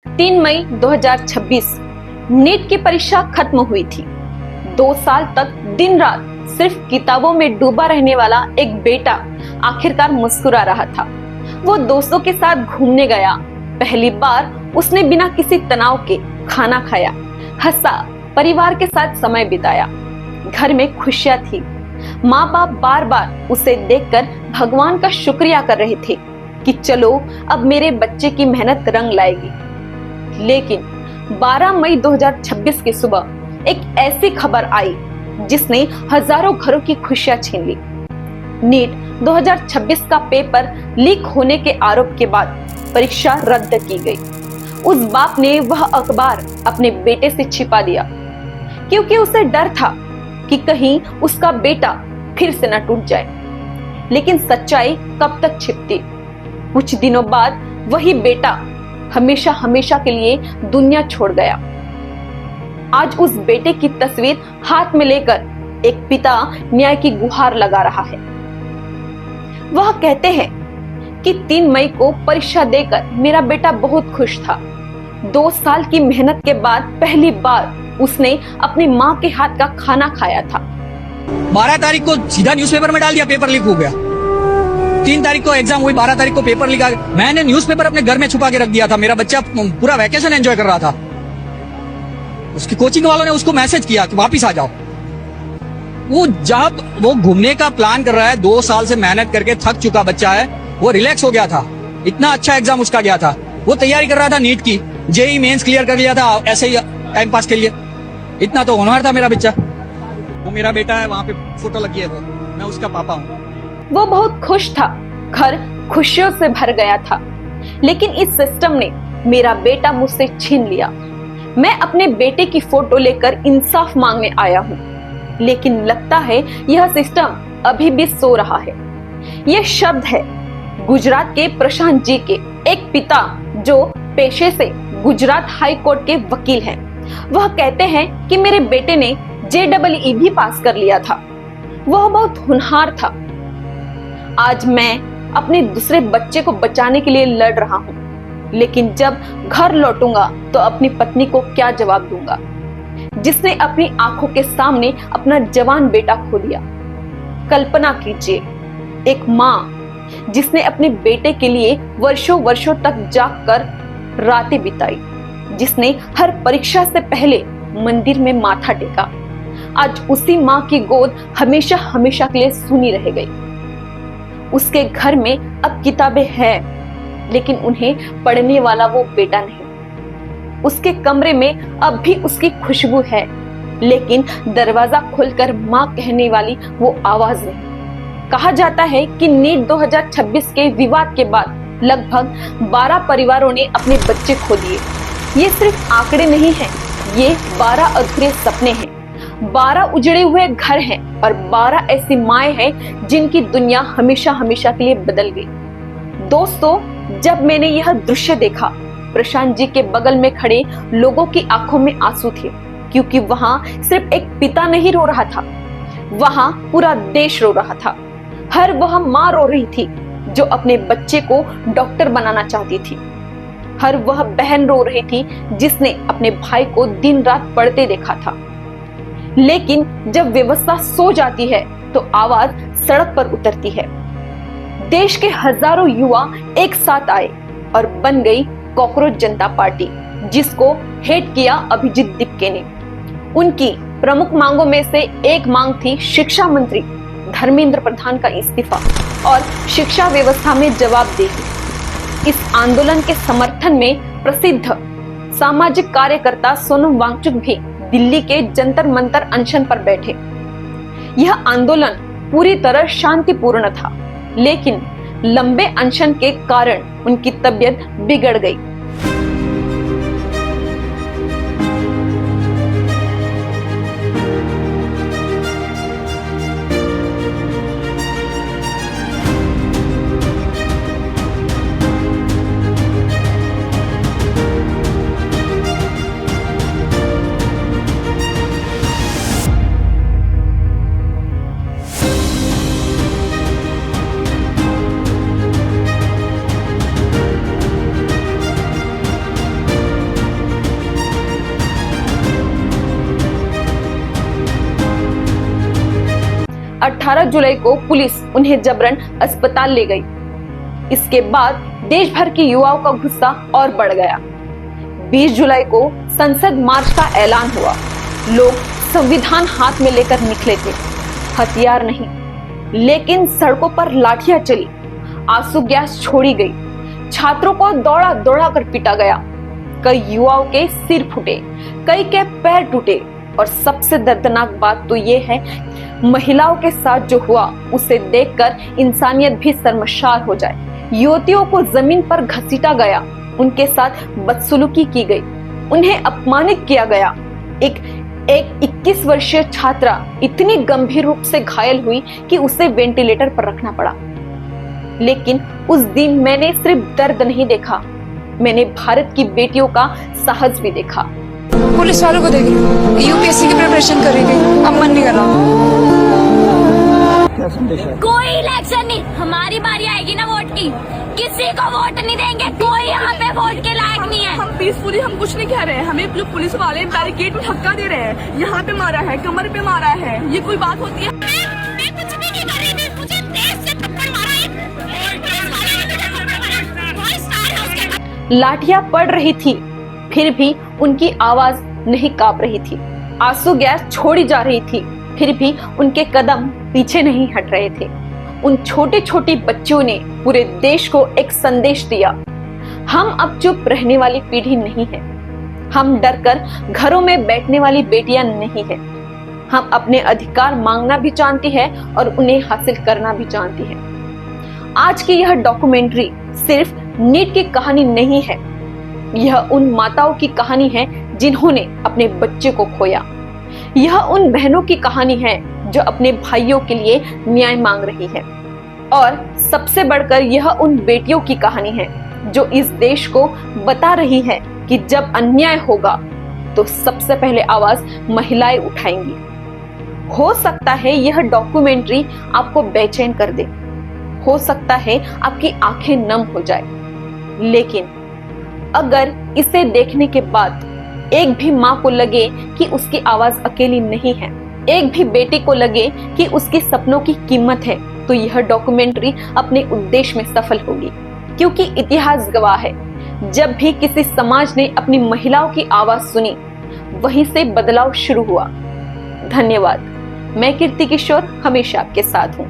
3 मई 2026 NEET की परीक्षा खत्म हुई थी। 2 साल तक दिन रात सिर्फ किताबों में डूबा रहने वाला एक बेटा आखिरकार मुस्कुरा रहा था। वो दोस्तों के साथ घूमने गया। पहली बार उसने बिना किसी तनाव के खाना खाया, हंसा, परिवार के साथ समय बिताया। घर में खुशियां थी। माँ बाप बार बार उसे देखकर भगवान का शुक्रिया कर रहे थे कि चलो अब मेरे बच्चे की मेहनत रंग लाएगी। लेकिन 12 मई 2026 की सुबह एक ऐसी खबर आई जिसने हजारों घरों की खुशियां छीन ली। नीट 2026 का पेपर लीक होने के आरोप के बाद परीक्षा रद्द की गई। उस बाप ने वह अखबार अपने बेटे से छिपा दिया क्योंकि उसे डर था कि कहीं उसका बेटा फिर से न टूट जाए। लेकिन सच्चाई कब तक छिपती? कुछ दिनों बाद वही बेटा हमेशा हमेशा के लिए दुनिया छोड़ गया। आज उस बेटे की तस्वीर हाथ में लेकर एक पिता न्याय की गुहार लगा रहा है। वह कहते हैं कि 3 मई को परीक्षा देकर मेरा बेटा बहुत खुश था। 2 साल की मेहनत के बाद पहली बार उसने अपनी माँ के हाथ का खाना खाया था। 12 तारीख को सीधा न्यूज़पेपर में डाल दिया, पेपर लीक हो गया। 3 तारीख को एग्जाम हुई, 12 तारीख को पेपर लीक आ गया। मैंने न्यूज़पेपर अपने घर में छुपा के रख दिया था। मेरा बच्चा पूरा वैकेशन एंजॉय कर रहा था। उसकी कोचिंग वालों ने उसको मैसेज किया कि वापिस आ जाओ। वो जब वो घूमने का प्लान कर रहा है, 2 साल से मेहनत करके थक चुका बच्चा है, वो रिलैक्स हो गया था। इतना अच्छा एग्जाम उसका गया था। वो तैयारी कर रहा था नीट की, जेई मेंस क्लियर कर लिया था ऐसे ही टाइम पास के लिए। इतना तो होनहार था मेरा बच्चा। वो मेरा बेटा है, वहां पे फोटो लगी है, वो मैं उसका पापा हूँ। वो बहुत खुश था, घर खुशियों से भर गया था। लेकिन इस सिस्टम ने मेरा बेटा मुझसे छीन लिया। मैं अपने बेटे की फोटो लेकर इंसाफ मांगने आया हूँ, लेकिन लगता है यह सिस्टम अभी भी सो रहा है। यह शब्द है गुजरात के प्रशांत जी के, एक पिता जो पेशे से गुजरात हाई कोर्ट के वकील हैं। वह कहते हैं कि मेरे बेटे ने JEE भी पास कर लिया था। वह बहुत होनहार था। आज मैं अपने दूसरे बच्चे को बचाने के लिए लड़ रहा हूँ, लेकिन जब घर लौटूंगा तो अपनी पत्नी को क्या जवाब दूंगा, जिसने अपनी आंखों के सामने अपना जवान बेटा खो दिया। कल्पना कीजिए, एक माँ जिसने अपने बेटे के लिए वर्षों वर्षों तक जागकर रातें बिताई, जिसने हर परीक्षा से पहले मंदिर में माथा टेका, आज उसी माँ की गोद हमेशा हमेशा के लिए सूनी रह गई। उसके घर में अब किताबें हैं, लेकिन उन्हें पढ़ने वाला वो बेटा नहीं। उसके कमरे में अब भी उसकी खुशबू है, लेकिन दरवाजा खोलकर माँ कहने वाली वो आवाज नहीं। कहा जाता है कि नीट 2026 के विवाद के बाद लगभग 12 परिवारों ने अपने बच्चे खो दिए। ये सिर्फ आंकड़े नहीं हैं, ये 12 अधूरे सपने हैं, 12 उजड़े हुए घर हैं और 12 ऐसी माएं हैं जिनकी दुनिया हमेशा हमेशा के लिए बदल गई। दोस्तों, जब मैंने यह दृश्य देखा, प्रशांत जी के बगल में खड़े लोगों की आंखों में आंसू थे, क्योंकि वहां सिर्फ एक पिता नहीं रो रहा था, वहां पूरा देश रो रहा था। हर वह माँ रो रही थी जो अपने बच्चे को डॉक्टर बनाना चाहती थी। हर वह बहन रो रही थी जिसने अपने भाई को दिन रात पढ़ते देखा था। लेकिन जब व्यवस्था सो जाती है तो आवाज सड़क पर उतरती है। देश के हजारों युवा एक साथ आए और बन गई कॉकरोच जनता पार्टी, जिसको हेड किया अभिजीत दीपके ने। उनकी प्रमुख मांगों में से एक मांग थी शिक्षा मंत्री धर्मेंद्र प्रधान का इस्तीफा और शिक्षा व्यवस्था में जवाबदेही। इस आंदोलन के समर्थन में प्रसिद्ध सामाजिक कार्यकर्ता सोनम वांगचुक भी दिल्ली के जंतर मंतर अनशन पर बैठे। यह आंदोलन पूरी तरह शांतिपूर्ण था, लेकिन लंबे अनशन के कारण उनकी तबीयत बिगड़ गई। 18 जुलाई को पुलिस उन्हें जबरन अस्पताल ले गई। इसके बाद देश भर के युवाओं का गुस्सा और बढ़ गया। 20 जुलाई को संसद मार्च का ऐलान हुआ। लोग संविधान हाथ में लेकर निकले थे, हथियार नहीं, लेकिन सड़कों पर लाठियां चली, आंसू गैस छोड़ी गई, छात्रों को दौड़ा दौड़ा कर पीटा गया, कई युवाओं के सिर फूटे, कई के पैर टूटे और सबसे दर्दनाक बात तो ये है, महिलाओं के साथ जो हुआ उसे देखकर इंसानियत भी शर्मसार हो जाए। युवतियों को जमीन पर घसीटा गया, उनके साथ बदसलूकी की गई, उन्हें अपमानित किया गया। एक 21 वर्षीय छात्रा इतनी गंभीर रूप से घायल हुई कि उसे वेंटिलेटर पर रखना पड़ा। लेकिन उस दिन मैंने सिर्फ दर्द नहीं देखा, मैंने भारत की बेटियों का साहस भी देखा। पुलिस वालों को देख यूपीएससी की प्रिपरेशन करेंगे, अब मन नहीं कर रहा। कोई इलेक्शन नहीं, हमारी बारी आएगी ना वोट की, किसी को वोट नहीं देंगे, कोई यहाँ पे वोट के लायक नहीं है। हम पीसफुली हम कुछ नहीं कह रहे हैं, हमें जो पुलिस वाले बैरिकेड में धक्का दे रहे हैं, यहाँ पे मारा है, कमर पे मारा है, ये कोई बात होती है? मैं कुछ भी नहीं कर रही थी, मुझे तेज से थप्पड़ मारा है। लाठियां पड़ रही थी, फिर भी उनकी आवाज नहीं कांप रही थी। आंसू गैस छोड़ी जा रही थी, फिर भी उनके कदम पीछे नहीं हट रहे थे। उन छोटे छोटे बच्चों ने पूरे देश को एक संदेश दिया, हम अब चुप रहने वाली पीढ़ी नहीं है, हम डरकर घरों में बैठने वाली बेटियां नहीं है, हम अपने अधिकार मांगना भी जानती है और उन्हें हासिल करना भी जानती है। आज की यह डॉक्यूमेंट्री सिर्फ नीट की कहानी नहीं है, यह उन माताओं की कहानी है जिन्होंने अपने बच्चे को खोया। यह उन बहनों की कहानी है जो अपने भाइयों के लिए न्याय मांग रही है। और सबसे बढ़कर यह उन बेटियों की कहानी है जो इस देश को बता रही है कि जब अन्याय होगा तो सबसे पहले आवाज महिलाएं उठाएंगी। हो सकता है यह डॉक्यूमेंट्री आपको बेचैन कर दे, हो सकता है आपकी आंखें नम हो जाए, लेकिन अगर इसे देखने के बाद एक भी माँ को लगे कि उसकी आवाज अकेली नहीं है, एक भी बेटी को लगे कि उसके सपनों की कीमत है, तो यह डॉक्यूमेंट्री अपने उद्देश्य में सफल होगी। क्योंकि इतिहास गवाह है, जब भी किसी समाज ने अपनी महिलाओं की आवाज सुनी, वहीं से बदलाव शुरू हुआ। धन्यवाद। मैं कीर्ति किशोर हमेशा आपके साथ हूँ।